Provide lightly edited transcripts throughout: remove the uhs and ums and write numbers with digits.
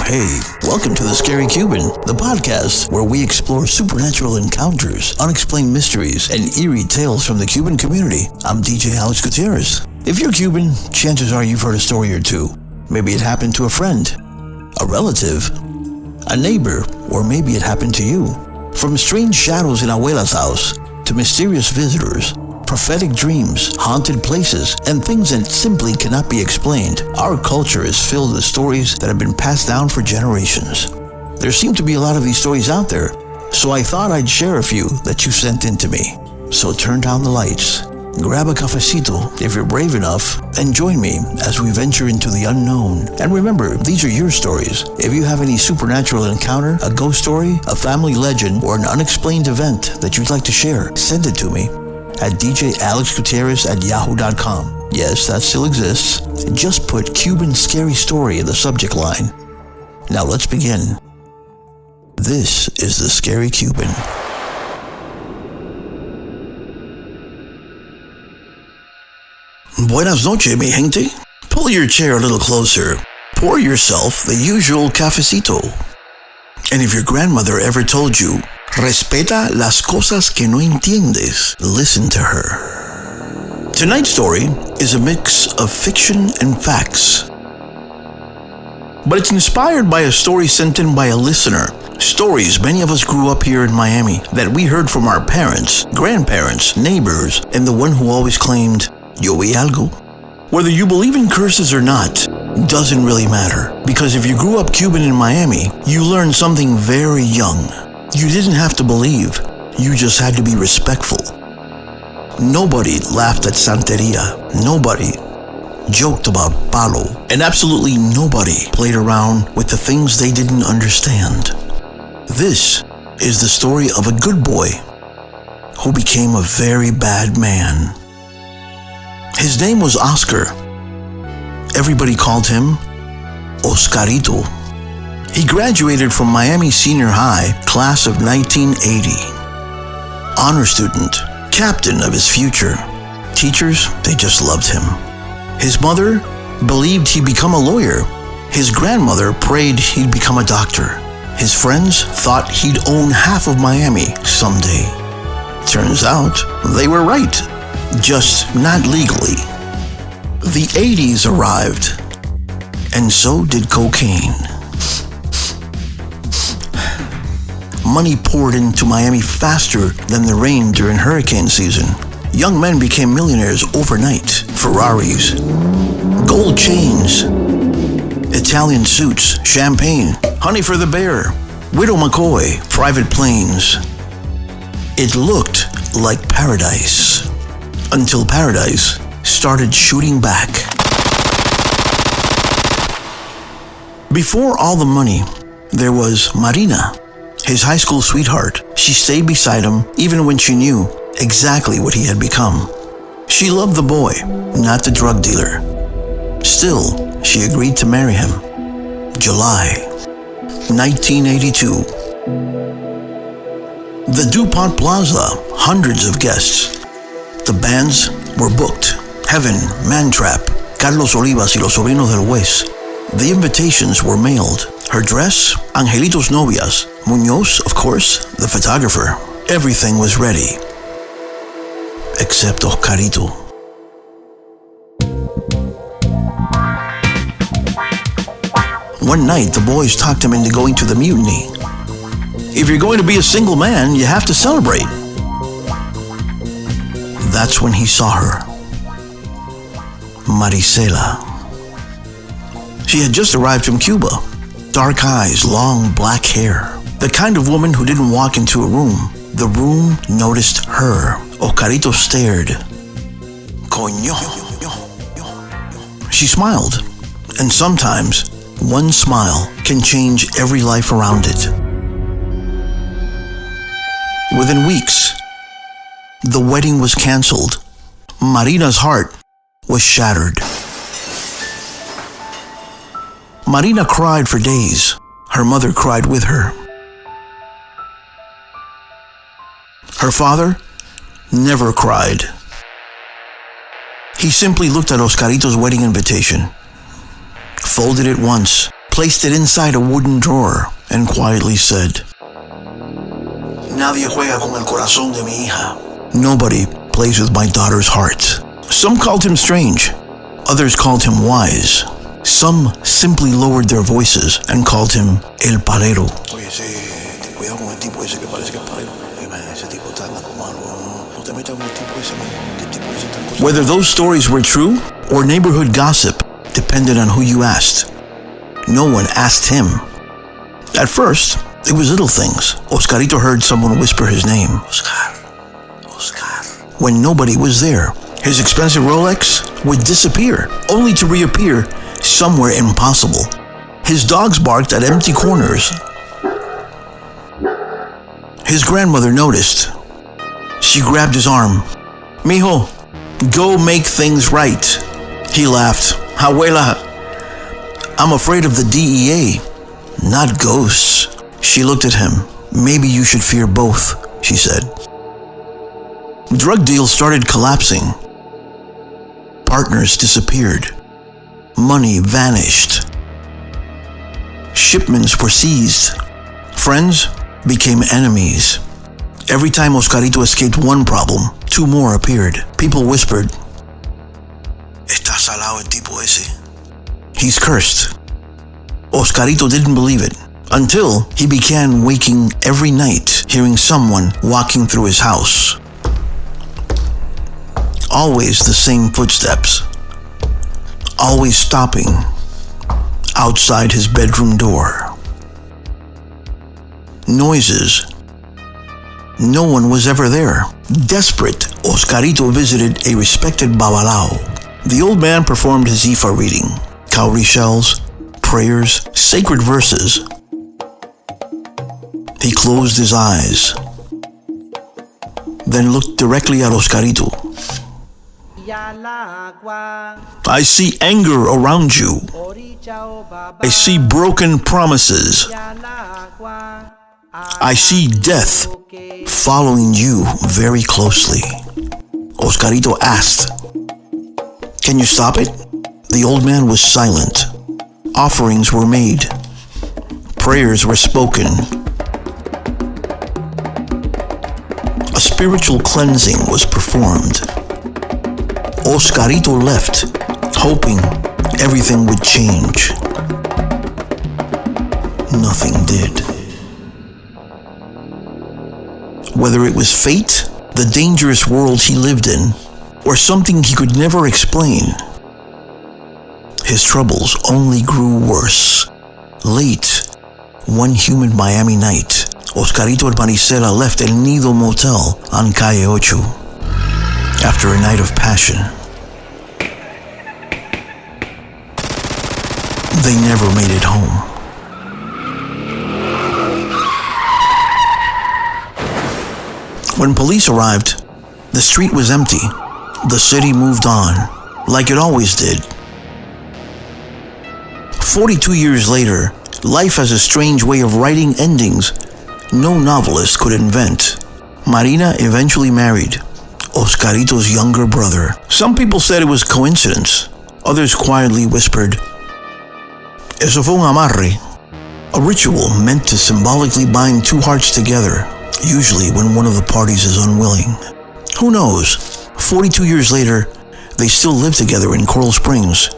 Hey, welcome to The Scary Cuban, the podcast where we explore supernatural encounters, unexplained mysteries, and eerie tales from the Cuban community. I'm DJ Alex Gutierrez. If you're Cuban, chances are you've heard a story or two. Maybe it happened to a friend, a relative, a neighbor, or maybe it happened to you. From strange shadows in Abuela's house to mysterious visitors, prophetic dreams, haunted places, and things that simply cannot be explained, our culture is filled with stories that have been passed down for generations. There seem to be a lot of these stories out there, so I thought I'd share a few that you sent in to me. So turn down the lights, grab a cafecito if you're brave enough, and join me as we venture into the unknown. And remember, these are your stories. If you have any supernatural encounter, a ghost story, a family legend, or an unexplained event that you'd like to share, send it to me at djalexgutierrez@yahoo.com. Yes, that still exists. Just put Cuban Scary Story in the subject line. Now let's begin. This is The Scary Cuban. Buenas noches, mi gente. Pull your chair a little closer. Pour yourself the usual cafecito. And if your grandmother ever told you, respeta las cosas que no entiendes, listen to her. Tonight's story is a mix of fiction and facts. But it's inspired by a story sent in by a listener. Stories many of us grew up here in Miami that we heard from our parents, grandparents, neighbors, and the one who always claimed, yo vi algo. Whether you believe in curses or not, doesn't really matter. Because if you grew up Cuban in Miami, you learned something very young. You didn't have to believe, you just had to be respectful. Nobody laughed at Santeria. Nobody joked about palo. And absolutely nobody played around with the things they didn't understand. This is the story of a good boy who became a very bad man. His name was Oscar. Everybody called him Oscarito. He graduated from Miami Senior High, class of 1980. Honor student, captain of his future. Teachers, they just loved him. His mother believed he'd become a lawyer. His grandmother prayed he'd become a doctor. His friends thought he'd own half of Miami someday. Turns out, they were right. Just not legally. The 80s arrived, and so did cocaine. Money poured into Miami faster than the rain during hurricane season. Young men became millionaires overnight. Ferraris, gold chains, Italian suits, champagne, honey for the bear, Widow McCoy, private planes. It looked like paradise. Until paradise started shooting back. Before all the money, there was Marina, his high school sweetheart. She stayed beside him even when she knew exactly what he had become. She loved the boy, not the drug dealer. Still, she agreed to marry him. July 1982. The DuPont Plaza, hundreds of guests. The bands were booked. Heaven, Mantrap, Carlos Olivas y los Sobrinos del West. The invitations were mailed. Her dress, Angelito's Novias. Muñoz, of course, the photographer. Everything was ready. Except Oscarito. One night, the boys talked him into going to the mutiny. If you're going to be a single man, you have to celebrate. That's when he saw her. Marisela. She had just arrived from Cuba. Dark eyes, long black hair. The kind of woman who didn't walk into a room. The room noticed her. Oscarito stared. Coño. She smiled. And sometimes, one smile can change every life around it. Within weeks, the wedding was canceled. Marina's heart was shattered. Marina cried for days. Her mother cried with her. Her father never cried. He simply looked at Oscarito's wedding invitation, folded it once, placed it inside a wooden drawer, and quietly said, "Nadie juega con el corazón de mi hija." Nobody plays with my daughter's heart. Some called him strange. Others called him wise. Some simply lowered their voices and called him El Palero. Whether those stories were true or neighborhood gossip depended on who you asked. No one asked him. At first, it was little things. Oscarito heard someone whisper his name, Oscar, Oscar, when nobody was there. His expensive Rolex would disappear, only to reappear somewhere impossible. His dogs barked at empty corners. His grandmother noticed. She grabbed his arm. "Mijo, go make things right." He laughed. "Abuela, I'm afraid of the DEA, not ghosts." She looked at him. "Maybe you should fear both," she said. Drug deals started collapsing. Partners disappeared. Money vanished. Shipments were seized. Friends became enemies. Every time Oscarito escaped one problem, two more appeared. People whispered, "Está salado el tipo ese." He's cursed. Oscarito didn't believe it until he began waking every night, hearing someone walking through his house. Always the same footsteps. Always stopping outside his bedroom door. Noises. No one was ever there. Desperate, Oscarito visited a respected babalao. The old man performed his Ifa reading, cowrie shells, prayers, sacred verses. He closed his eyes, then looked directly at Oscarito. "I see anger around you. I see broken promises. I see death following you very closely." Oscarito asked, "Can you stop it?" The old man was silent. Offerings were made. Prayers were spoken. A spiritual cleansing was performed. Oscarito left, hoping everything would change. Nothing did. Whether it was fate, the dangerous world he lived in, or something he could never explain, his troubles only grew worse. Late, one humid Miami night, Oscarito and Marisela left El Nido Motel on Calle 8 after a night of passion. They never made it home. When police arrived, the street was empty. The city moved on, like it always did. 42 years later, life has a strange way of writing endings no novelist could invent. Marina eventually married Oscarito's younger brother. Some people said it was coincidence. Others quietly whispered, "Eso fue un amarre," a ritual meant to symbolically bind two hearts together, usually when one of the parties is unwilling. Who knows? 42 years later, they still live together in Coral Springs,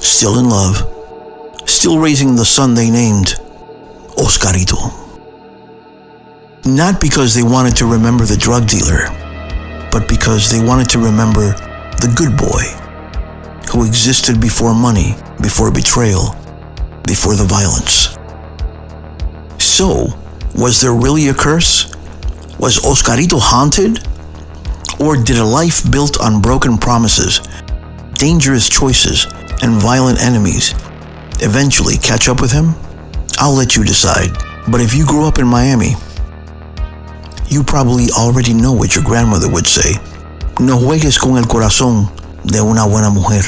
still in love, still raising the son they named Oscarito. Not because they wanted to remember the drug dealer, but because they wanted to remember the good boy who existed before money, before betrayal, before the violence. So, was there really a curse? Was Oscarito haunted? Or did a life built on broken promises, dangerous choices, and violent enemies eventually catch up with him? I'll let you decide. But if you grew up in Miami, you probably already know what your grandmother would say. No juegues con el corazón de una buena mujer.